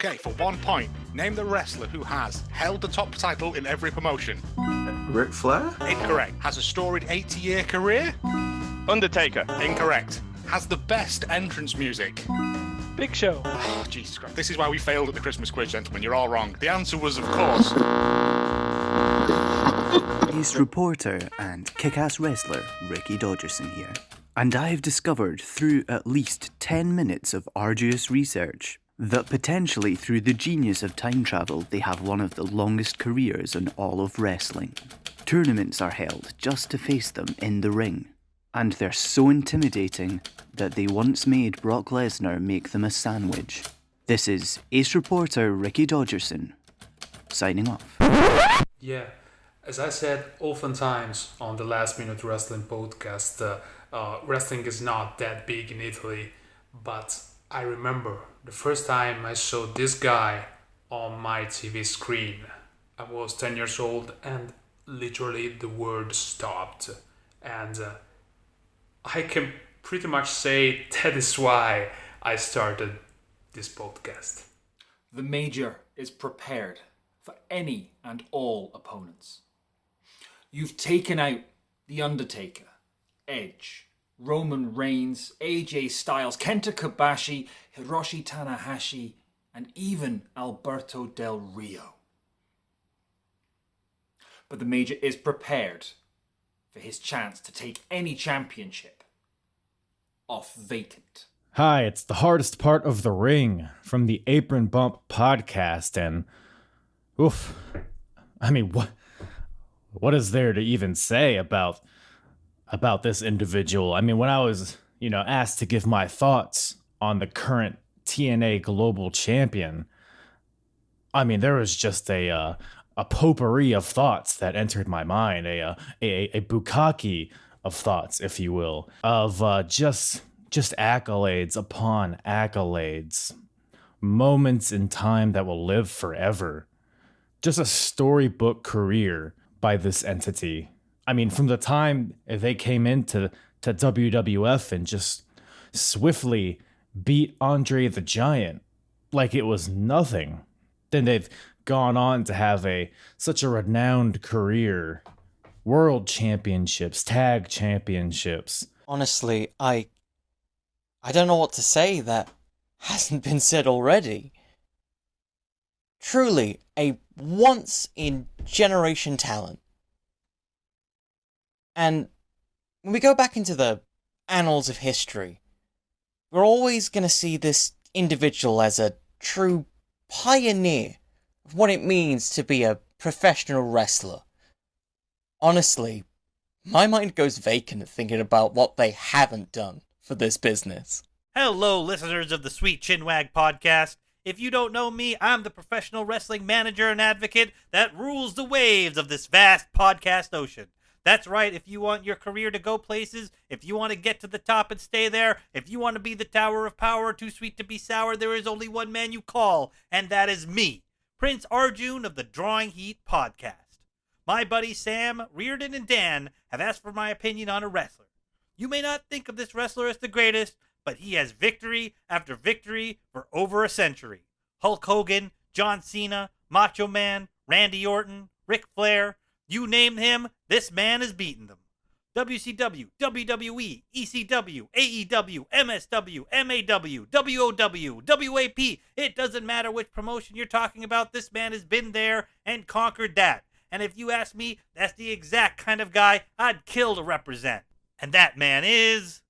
Okay, for 1 point, name the wrestler who has held the top title in every promotion. Ric Flair? Incorrect. Has a storied 80-year career? Undertaker. Incorrect. Has the best entrance music? Big Show. Oh, Jesus Christ. This is why we failed at the Christmas quiz, gentlemen. You're all wrong. The answer was, of course... Ace reporter and kick-ass wrestler Ricky Dodgerson here. And I've discovered through at least 10 minutes of arduous research that potentially through the genius of time travel they have one of the longest careers in all of wrestling. Tournaments are held just to face them in the ring. And they're so intimidating that they once made Brock Lesnar make them a sandwich. This is Ace reporter Ricky Dodgerson, signing off. Yeah, as I said oftentimes on the Last Minute Wrestling podcast, wrestling is not that big in Italy, but I remember the first time I saw this guy on my TV screen. I was 10 years old and literally the world stopped. And I can pretty much say that is why I started this podcast. The Major is prepared for any and all opponents. You've taken out The Undertaker, Edge, Roman Reigns, AJ Styles, Kenta Kobashi, Hiroshi Tanahashi, and even Alberto Del Rio. But the Major is prepared for his chance to take any championship off Vacant. Hi, it's the hardest part of the ring from the Apron Bump podcast, and oof, I mean, what is there to even say about this individual? I mean, when I was, asked to give my thoughts on the current TNA Global Champion, I mean, there was just a potpourri of thoughts that entered my mind, a bukkake of thoughts, if you will, of just accolades upon accolades, moments in time that will live forever. Just a storybook career by this entity. I mean, from the time they came into WWF and just swiftly beat Andre the Giant like it was nothing, then they've gone on to have such a renowned career. World championships, tag championships. Honestly, I don't know what to say that hasn't been said already. Truly, a once-in-generation talent. And when we go back into the annals of history, we're always going to see this individual as a true pioneer of what it means to be a professional wrestler. Honestly, my mind goes vacant thinking about what they haven't done for this business. Hello, listeners of the Sweet Chinwag podcast. If you don't know me, I'm the professional wrestling manager and advocate that rules the waves of this vast podcast ocean. That's right, if you want your career to go places, if you want to get to the top and stay there, if you want to be the Tower of Power, too sweet to be sour, there is only one man you call, and that is me, Prince Arjun of the Drawing Heat podcast. My buddies Sam, Reardon, and Dan have asked for my opinion on a wrestler. You may not think of this wrestler as the greatest, but he has victory after victory for over a century. Hulk Hogan, John Cena, Macho Man, Randy Orton, Ric Flair, you name him, this man has beaten them. WCW, WWE, ECW, AEW, MSW, MAW, WOW, WAP. It doesn't matter which promotion you're talking about, this man has been there and conquered that. And if you ask me, that's the exact kind of guy I'd kill to represent. And that man is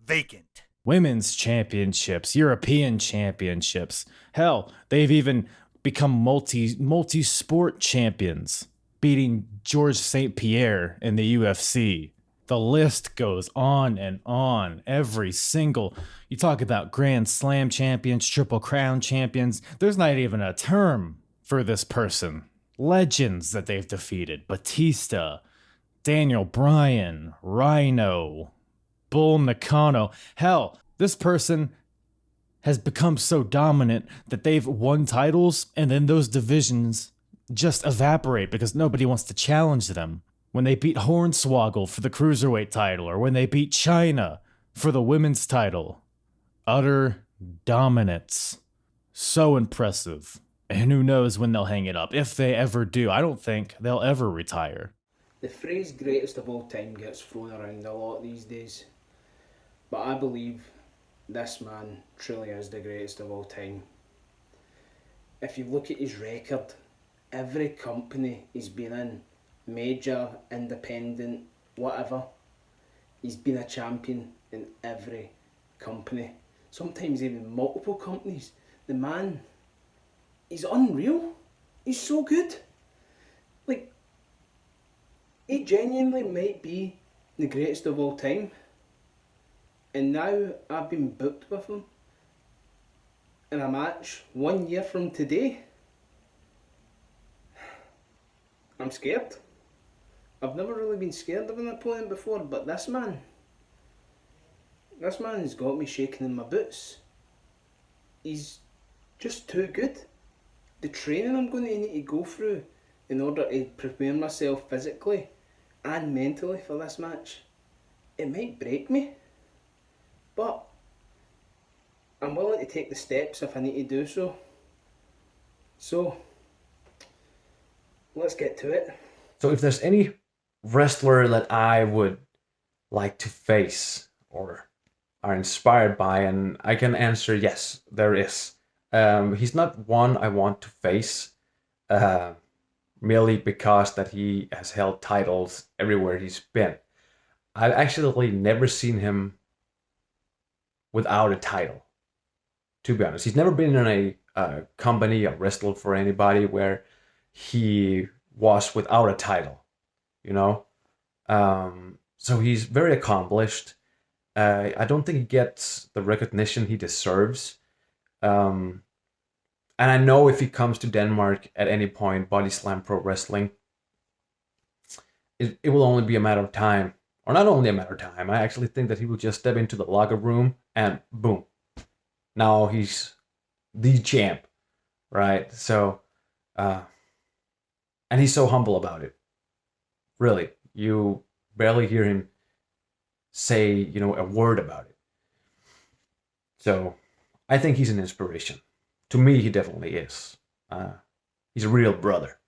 Vacant. Women's championships, European championships. Hell, they've even become multi-sport champions, beating Georges St. Pierre in the UFC. The list goes on and on. Every single, you talk about Grand Slam champions, Triple Crown champions. There's not even a term for this person. Legends that they've defeated. Batista, Daniel Bryan, Rhino, Bull Nakano. Hell, this person has become so dominant that they've won titles and then those divisions just evaporate because nobody wants to challenge them. When they beat Hornswoggle for the Cruiserweight title, or when they beat Chyna for the women's title. Utter dominance. So impressive. And who knows when they'll hang it up, if they ever do. I don't think they'll ever retire. The phrase greatest of all time gets thrown around a lot these days. But I believe this man truly is the greatest of all time. If you look at his record, every company he's been in, major, independent, whatever, he's been a champion in every company. Sometimes even multiple companies. The man, he's unreal. He's so good. Like, he genuinely might be the greatest of all time. And now I've been booked with him in a match 1 year from today. I'm scared. I've never really been scared of an opponent before, but this man's got me shaking in my boots. He's just too good. The training I'm going to need to go through in order to prepare myself physically and mentally for this match, it might break me. But I'm willing to take the steps if I need to do so. So, let's get to it. So if there's any wrestler that I would like to face or are inspired by, and I can answer yes, there is. He's not one I want to face, merely because that he has held titles everywhere he's been. I've actually never seen him without a title, to be honest. He's never been in a company, a wrestler for anybody where he was without a title, you know? So he's very accomplished. I don't think he gets the recognition he deserves. And I know if he comes to Denmark at any point, Bodyslam Pro Wrestling, it will only be a matter of time. Or not only a matter of time, I actually think that he will just step into the locker room and boom. Now he's the champ, right? So, and he's so humble about it. Really, you barely hear him say, a word about it. So, I think he's an inspiration. To me, he definitely is. He's a real brother.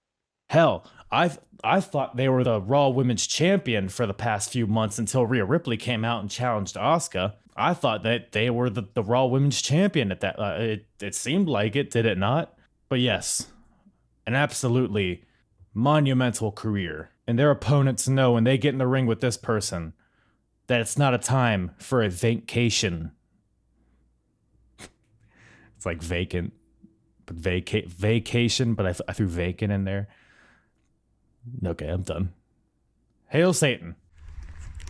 Hell, I thought they were the Raw Women's Champion for the past few months until Rhea Ripley came out and challenged Asuka. I thought that they were the Raw Women's Champion at that. It seemed like it, did it not? But yes, an absolutely monumental career. And their opponents know when they get in the ring with this person that it's not a time for a vacation. It's like vacant, but vacation, but I threw vacant in there. Okay, I'm done. Hail Satan.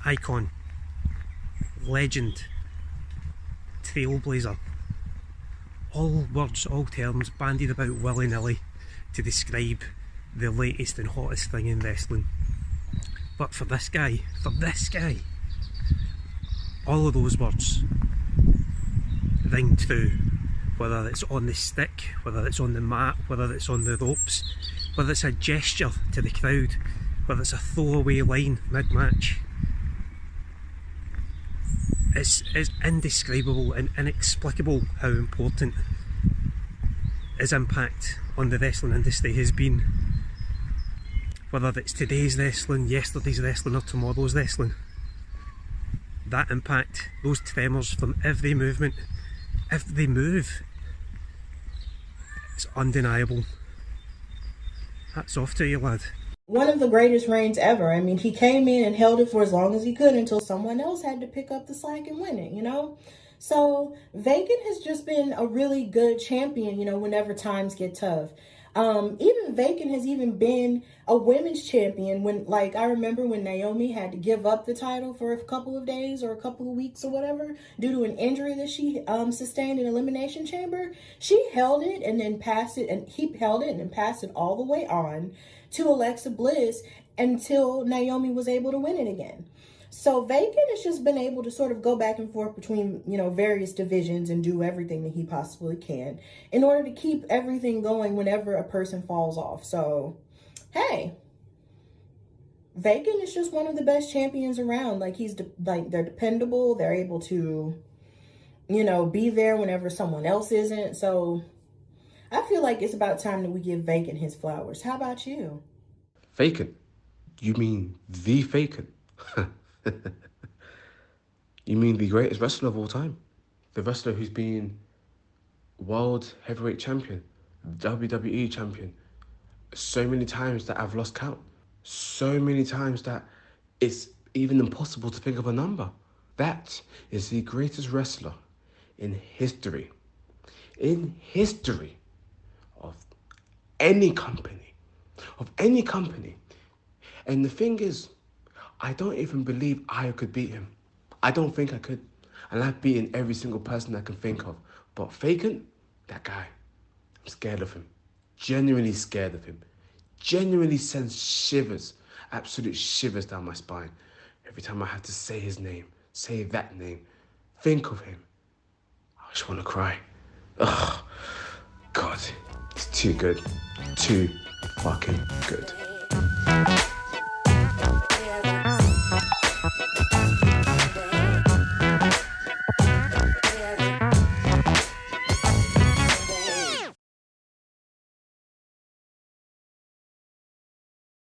Icon. Legend. Trailblazer. All words, all terms bandied about willy-nilly to describe the latest and hottest thing in wrestling. But for this guy, all of those words ring true. Whether it's on the stick, whether it's on the mat, whether it's on the ropes, whether it's a gesture to the crowd, whether it's a throwaway line mid-match. It's indescribable and inexplicable how important his impact on the wrestling industry has been. Whether it's today's wrestling, yesterday's wrestling or tomorrow's wrestling. That impact, those tremors from every movement, every move, it's undeniable. Hats off to you, lad. One of the greatest reigns ever. I mean, he came in and held it for as long as he could until someone else had to pick up the slack and win it, So Vacant has just been a really good champion, whenever times get tough. Even Vacant has even been a women's champion when, I remember when Naomi had to give up the title for a couple of days or a couple of weeks or whatever due to an injury that she sustained in Elimination Chamber. She held it and then passed it, and he held it and then passed it all the way on to Alexa Bliss until Naomi was able to win it again. So Vacant has just been able to sort of go back and forth between, various divisions and do everything that he possibly can in order to keep everything going whenever a person falls off. So, hey, Vacant is just one of the best champions around. They're dependable. They're able to, be there whenever someone else isn't. So I feel like it's about time that we give Vacant his flowers. How about you? Vacant? You mean the Vacant? You mean the greatest wrestler of all time? The wrestler who's been world heavyweight champion, WWE champion, so many times that I've lost count. So many times that it's even impossible to think of a number. That is the greatest wrestler in history. In history of any company. Of any company. And the thing is, I don't even believe I could beat him. I don't think I could. And I've beaten every single person I can think of. But Vacant, that guy, I'm scared of him. Genuinely scared of him. Genuinely sends shivers, absolute shivers down my spine. Every time I have to say his name, say that name, think of him. I just want to cry. Ugh. God, it's too good. Too fucking good.